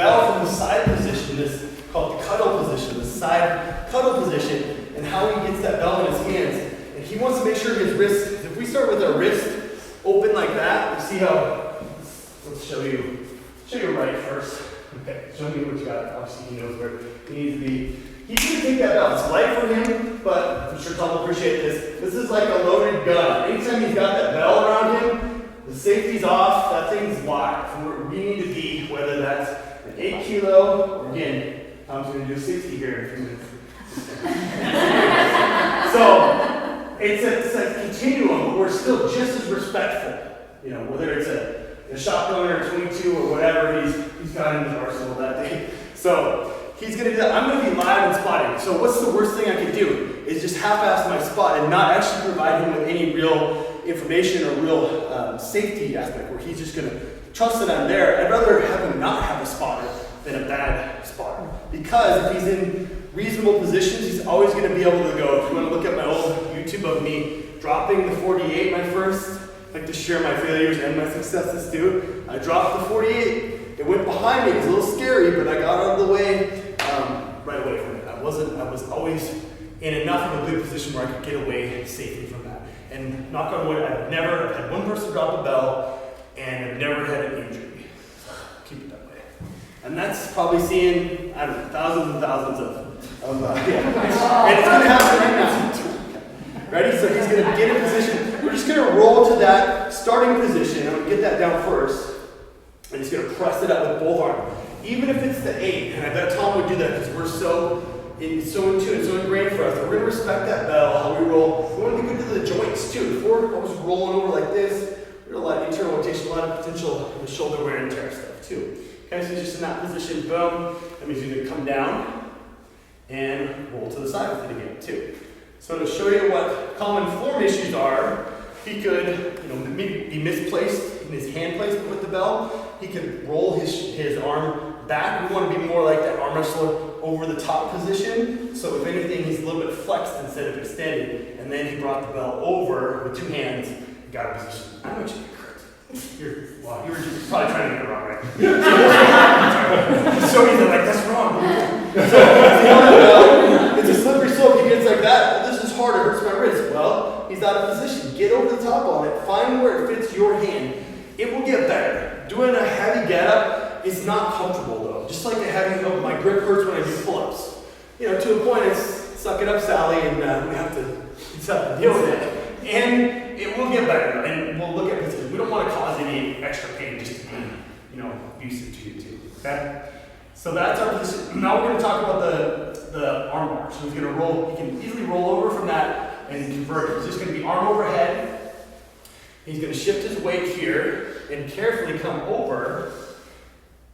bell from the side position, this called the cuddle position, the side cuddle position, and how he gets that bell in his hands. And he wants to make sure his wrist, if we start with our wrist open like that, you see how, let's show you right first. Okay, show me what you got. Obviously he knows where he needs to be. He's going to take that bell. It's light for him, but I'm sure Tom will appreciate this. This is like a loaded gun. Anytime he's got that bell around him, the safety's off, that thing's live. So where we need to be, whether that's an 8 kilo, or again, Tom's going to do 60 here in a few minutes. So it's a continuum, but we're still just as respectful. You know, whether it's a shotgun or a 22 or whatever he's got in his arsenal that day. So he's going to do that. I'm going to be live and spotting. So what's the worst thing I could do is just half-ass my spot and not actually provide him with any real information or real safety aspect where he's just going to trust that I'm there. I'd rather have him not have a spotter than a bad spotter. Because if he's in reasonable positions, he's always going to be able to go. If you want to look at my old YouTube of me dropping the 48 my first, I like to share my failures and my successes too. I dropped the 48. It went behind me. It was a little scary, but I got out of the way right away from it. I was always in enough of a good position where I could get away safely from that. And knock on wood, I've never had one person drop a bell, and I've never had an injury. So keep it that way. And that's probably seeing, I don't know, thousands and thousands of yeah. And it's going to happen right now. Ready? So he's going to get in position. We're just going to roll to that starting position. I'm going to get that down first. And he's going to press it up with both arms. Even if it's the 8, and I bet Tom would do that because we're so in tune, so ingrained for us. We're going to respect that bell, how we roll. We want to be good to the joints too. If we're always rolling over like this, there's a lot of internal rotation, a lot of potential in the shoulder wear and tear stuff too. Okay, so he's just in that position, boom. That means he's going to come down and roll to the side with it again too. So to show you what common form issues are, he could, maybe be misplaced in his hand placement with the bell. He could roll his arm back. We want to be more like that arm wrestler over the top position. So if anything, he's a little bit flexed instead of extended. And then he brought the bell over with 2 hands and got a position. I know what you mean, Kurt. You were just probably trying to get it wrong, right? So he's like, that's wrong. So it's a slippery slope. He gets like that. Well, this is hard. It hurts my wrist. Well, he's out of position. Get over the top on it. Find where it fits your hand. It will get better. Doing a heavy get-up is not comfortable though. Just like a heavy, my grip hurts when I do pull-ups. To a point, it's suck it up, Sally, and we have to deal with it. And it will get better, and we'll look at positions. We don't want to cause any extra pain just to be, abusive to you too. Okay? So that's our position. Now we're going to talk about the arm bar. So he's going to roll. He can easily roll over from that and convert it. He's just going to be arm overhead. He's going to shift his weight here and carefully come over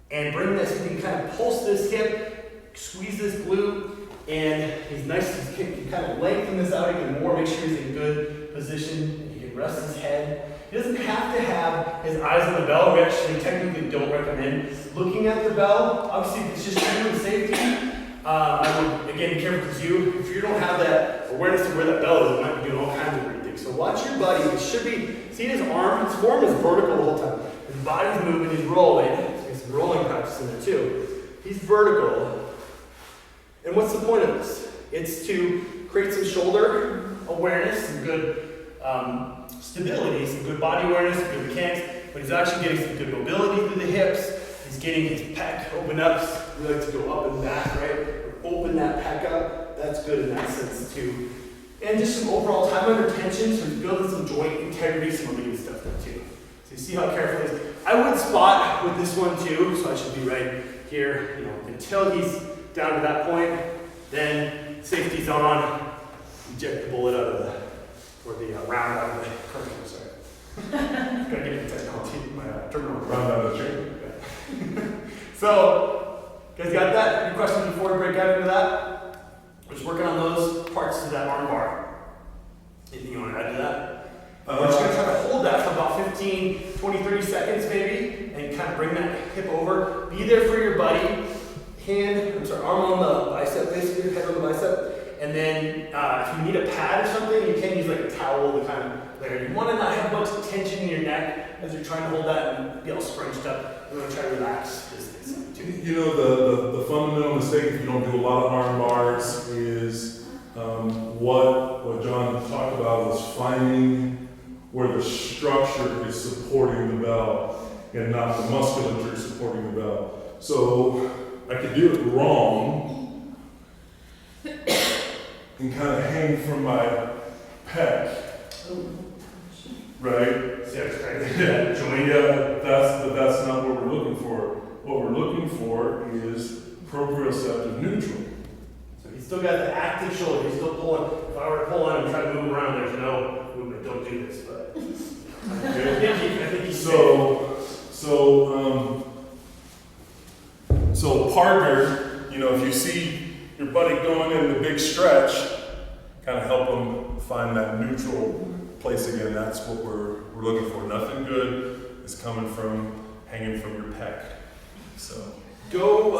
and bring this. He can kind of pulse this hip, squeeze this glute, and he's nice. He can kind of lengthen this out even more, make sure he's in good position. He can rest his head. He doesn't have to have his eyes on the bell. We actually technically don't recommend looking at the bell. Obviously, it's just human safety. I would, again, be careful because if you don't have that awareness of where that bell is, you might be doing all kinds of weird things. So watch your buddy. It should be, see his arm? His form is vertical the whole time. His body's moving, he's rolling. There's some rolling practice in there too. He's vertical. And what's the point of this? It's to create some shoulder awareness, some good stability, some good body awareness, some good mechanics, but he's actually getting some good mobility through the hips. He's getting his pec open up. We like to go up and back, right? Open that pec up. That's good in that sense too. And just some overall time under tension, so he's building some joint integrity, some really good stuff there too. So you see how careful he is. I would spot with this one too, so I should be right here, until he's down to that point. Then safety's on. Eject the bullet out of the round out of the curtain. Sorry. Gotta get the technology, my terminal. Round out of the tree. So, you guys got that? Any questions before we break out into that? We're just working on those parts of that arm bar. Anything you want to add to that? We're just going to try to hold that for about 15, 20, 30 seconds maybe, and kind of bring that hip over. Be there for your buddy. Arm on the bicep, basically, head on the bicep. And then if you need a pad or something, you can use like a towel to kind of layer. You want to not have much tension in your neck. as you're trying to hold that and be all scrunched up. You want to try to relax this too. You know, the fundamental mistake if you don't do a lot of arm bars is what John talked about was finding where the structure is supporting the bell and not the musculature supporting the bell. So I could do it wrong and kind of hang from my pec, right? Yeah, that's not what we're looking for. What we're looking for is proprioceptive neutral. So he's still got the active shoulder. He's still pulling. If I were to pull on him and try to move him around, there's no movement. Don't do this. But I think he's So partner, you know, if you see your buddy going in the big stretch, kind of help them find that neutral place again. That's what we're looking for. Nothing good is coming from hanging from your pec. So go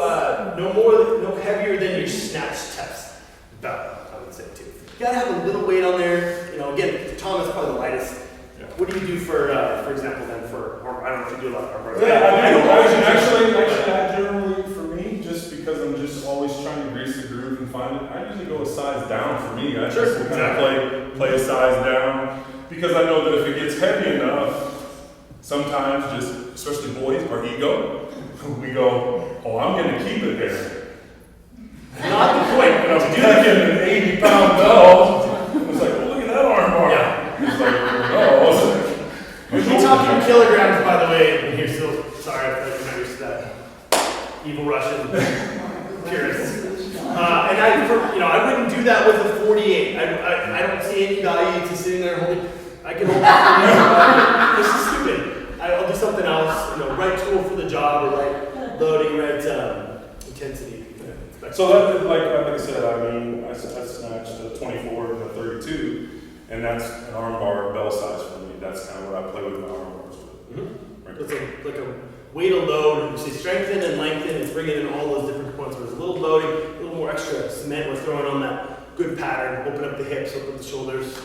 no heavier than your snatch test belt, I would say too. You gotta have a little weight on there. You know, again, Tom is probably the lightest. yeah. What do you do for example, then I don't know if you do a lot of arm bars. Actually, I generally, for me, just because I'm just always trying to grease the groove and find it, I usually go a size down for me. I just kind of play a size down because I know that if it gets heavy enough, sometimes just, especially boys, our ego, we go, oh, I'm going to keep it there. Not the point. And I'm taking an 80-pound belt. It's like, oh, look at that arm bar. Yeah. It's like, oh. We're talking kilograms, by the way. And here's still, sorry, I feel like I'm not used to that evil Russian purist. And I wouldn't do that with a 48. I don't see any value to sitting there holding. I can hold that. This is stupid. I'll do something else. You know, right tool for the job, or right loading, right intensity. So that, like I said, I mean, I snatched a 24 and a 32, and that's an arm bar bell size for me. That's kind of what I play with my arm bars with. Mm-hmm. Right. It's like a way to load. You say strengthen and lengthen, and bringing in all those different points. There's a little loading, a little more extra cement. We're throwing on that good pattern. Open up the hips, open up the shoulders.